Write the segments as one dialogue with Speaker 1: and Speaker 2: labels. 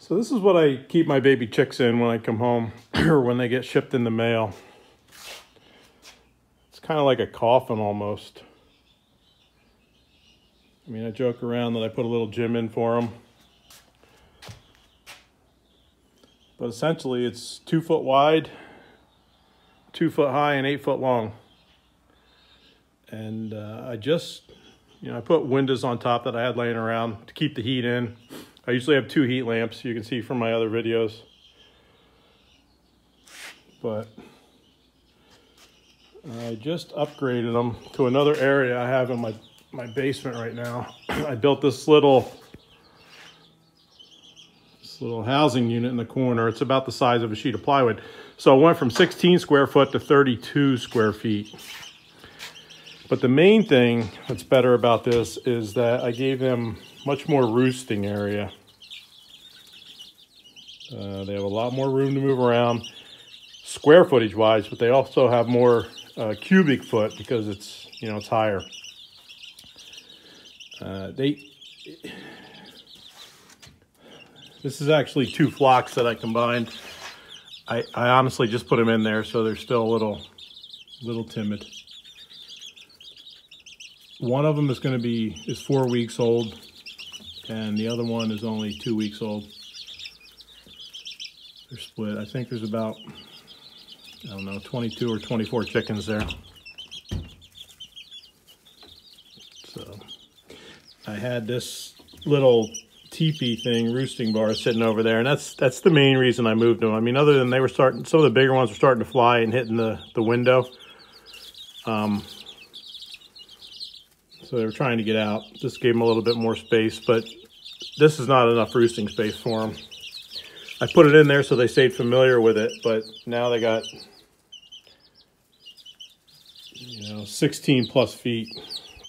Speaker 1: So this is what I keep my baby chicks in when I come home or when they get shipped in the mail. It's kind of like a coffin almost. I mean, I joke around that I put a little gym in for them. But essentially it's 2 foot wide, 2 foot high, and 8 foot long. And I just, I put windows on top that I had laying around to keep the heat in. I usually have 2 heat lamps, you can see from my other videos. But I just upgraded them to another area I have in my basement right now. I built this little housing unit in the corner. It's about the size of a sheet of plywood. So I went from 16 square foot to 32 square feet. But the main thing that's better about this is that I gave them much more roosting area. They have a lot more room to move around square footage wise, but they also have more cubic foot because it's, it's higher. This is actually 2 flocks that I combined. I honestly just put them in there so they're still a little timid. One of them is 4 weeks old, and the other one is only 2 weeks old. They're split. I think there's about, 22 or 24 chickens there. So I had this little teepee thing, roosting bar, sitting over there, and that's the main reason I moved them. I mean, other than some of the bigger ones were starting to fly and hitting the window. So they were trying to get out. Just gave them a little bit more space, but this is not enough roosting space for them. I put it in there so they stayed familiar with it, but now they got, 16 plus feet.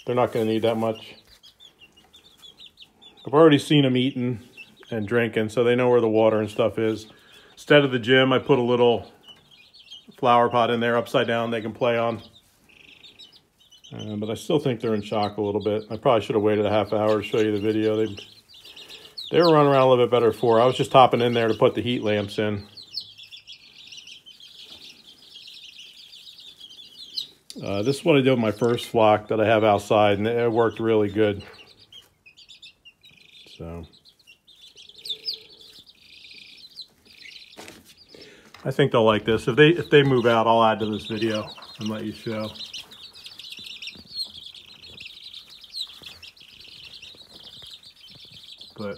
Speaker 1: They're not going to need that much. I've already seen them eating and drinking, so they know where the water and stuff is. Instead of the gym, I put a little flower pot in there upside down they can play on. But I still think they're in shock a little bit. I probably should have waited a half hour to show you the video. They were running around a little bit better before. I was just hopping in there to put the heat lamps in. This is what I did with my first flock that I have outside, and it worked really good. So I think they'll like this. If they move out, I'll add to this video and let you show. But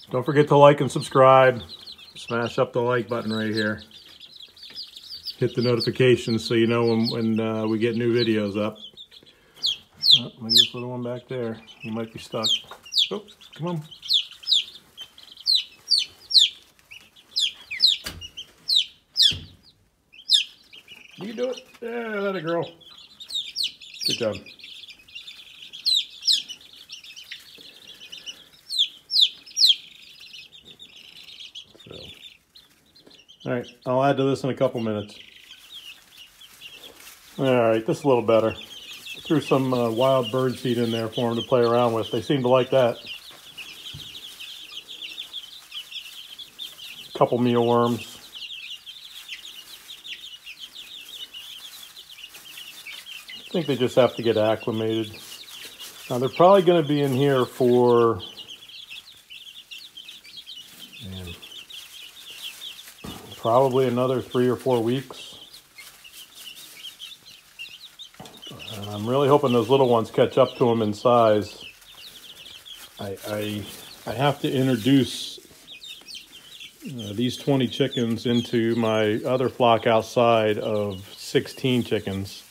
Speaker 1: don't forget to like and subscribe. Smash up the like button right here. Hit the notifications so you know when we get new videos up. Oh, look at this little one back there. He might be stuck. Oh, come on. You can do it. Yeah, that a girl. Good job. All right, I'll add to this in a couple minutes. All right, this is a little better. Threw some wild bird seed in there for them to play around with. They seem to like that. A couple mealworms. I think they just have to get acclimated. Now they're probably going to be in here for probably another 3 or 4 weeks. I'm really hoping those little ones catch up to them in size. I have to introduce these 20 chickens into my other flock outside of 16 chickens.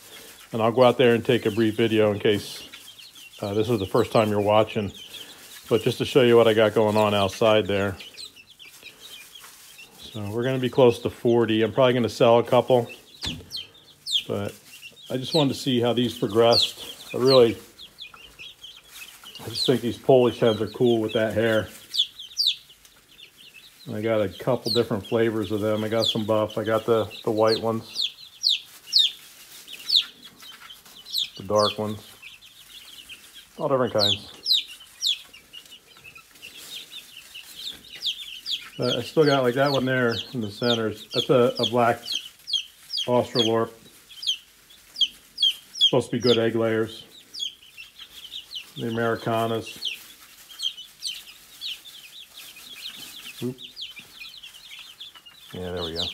Speaker 1: And I'll go out there and take a brief video in case this is the first time you're watching. But just to show you what I got going on outside there. So we're going to be close to 40. I'm probably going to sell a couple. But I just wanted to see how these progressed. I just think these Polish hens are cool with that hair. I got a couple different flavors of them. I got some buff. I got the white ones. The dark ones. All different kinds. I still got like that one there in the center. That's a black Australorp. Supposed to be good egg layers. The Americanas. Oop. Yeah, there we go.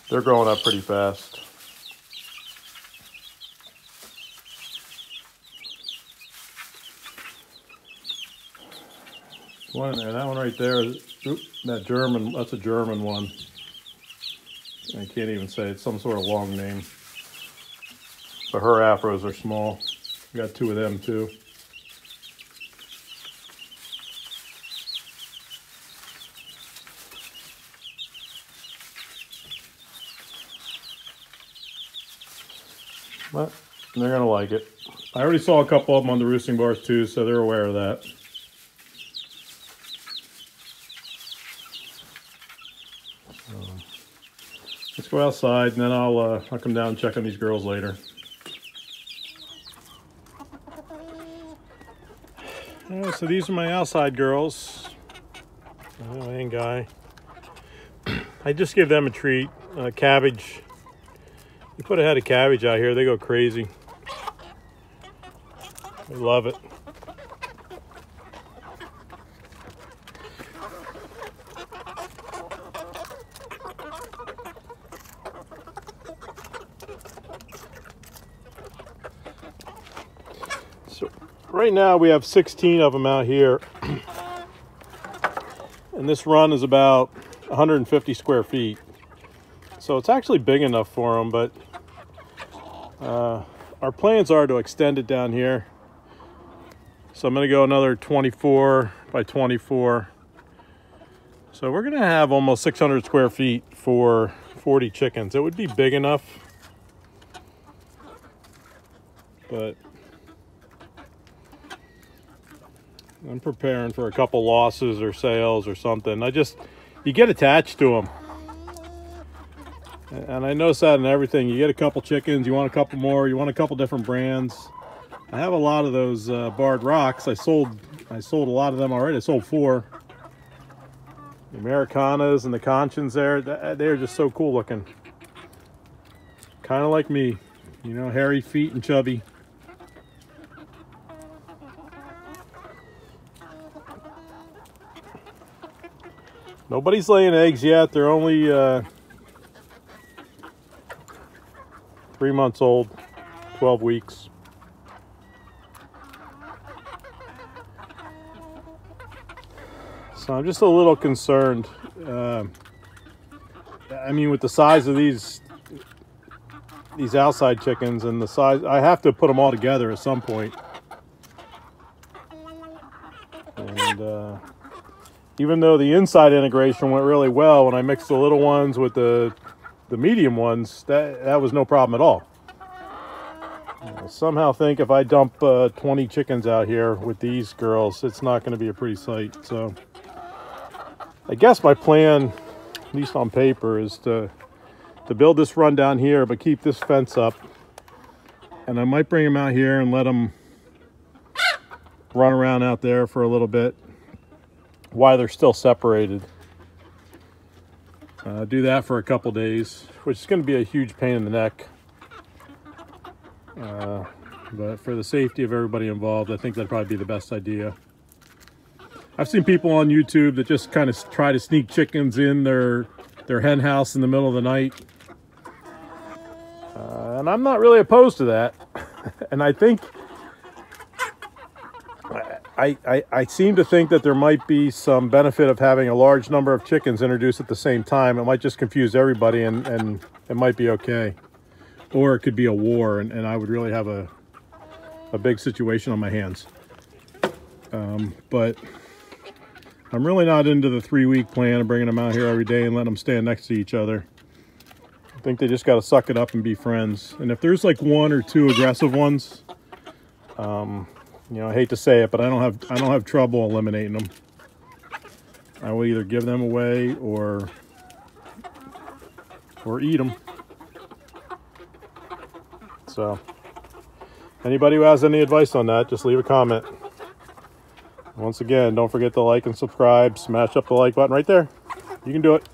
Speaker 1: They're growing up pretty fast. One there, that one right there. Oop, that German, that's a German one. I can't even say, it's some sort of long name. But her afros are small. We got two of them too. But they're gonna like it. I already saw a couple of them on the roosting bars too, so they're aware of that. Let's go outside, and then I'll come down and check on these girls later. So these are my outside girls. Oh, and guy. I just give them a treat. Cabbage. You put a head of cabbage out here, they go crazy. They love it. So right now we have 16 of them out here. And this run is about 150 square feet. So it's actually big enough for them, but our plans are to extend it down here. So I'm going to go another 24 by 24. So we're going to have almost 600 square feet for 40 chickens. It would be big enough, but I'm preparing for a couple losses or sales or something. You get attached to them. And I notice that in everything. You get a couple chickens, you want a couple more, you want a couple different brands. I have a lot of those barred rocks. I sold a lot of them already. I sold 4. The Americanas and the Conchins there, they're just so cool looking. Kind of like me, you know, hairy feet and chubby. Nobody's laying eggs yet. They're only 3 months old, 12 weeks. So I'm just a little concerned. I mean, with the size of these outside chickens and the size, I have to put them all together at some point. And even though the inside integration went really well when I mixed the little ones with the medium ones, that was no problem at all. I somehow think if I dump 20 chickens out here with these girls, it's not going to be a pretty sight. So I guess my plan, at least on paper, is to build this run down here, but keep this fence up. And I might bring them out here and let them run around out there for a little bit while they're still separated. Do that for a couple days, which is going to be a huge pain in the neck. But for the safety of everybody involved, I think that'd probably be the best idea. I've seen people on YouTube that just kind of try to sneak chickens in their hen house in the middle of the night. And I'm not really opposed to that. And I think, I seem to think that there might be some benefit of having a large number of chickens introduced at the same time. It might just confuse everybody and it might be okay. Or it could be a war and I would really have a big situation on my hands. But I'm really not into the 3-week plan of bringing them out here every day and letting them stand next to each other. I think they just got to suck it up and be friends. And if there's like 1 or 2 aggressive ones, you know, I hate to say it, but I don't have trouble eliminating them. I will either give them away or eat them. So, anybody who has any advice on that, just leave a comment. Once again, don't forget to like and subscribe. Smash up the like button right there. You can do it.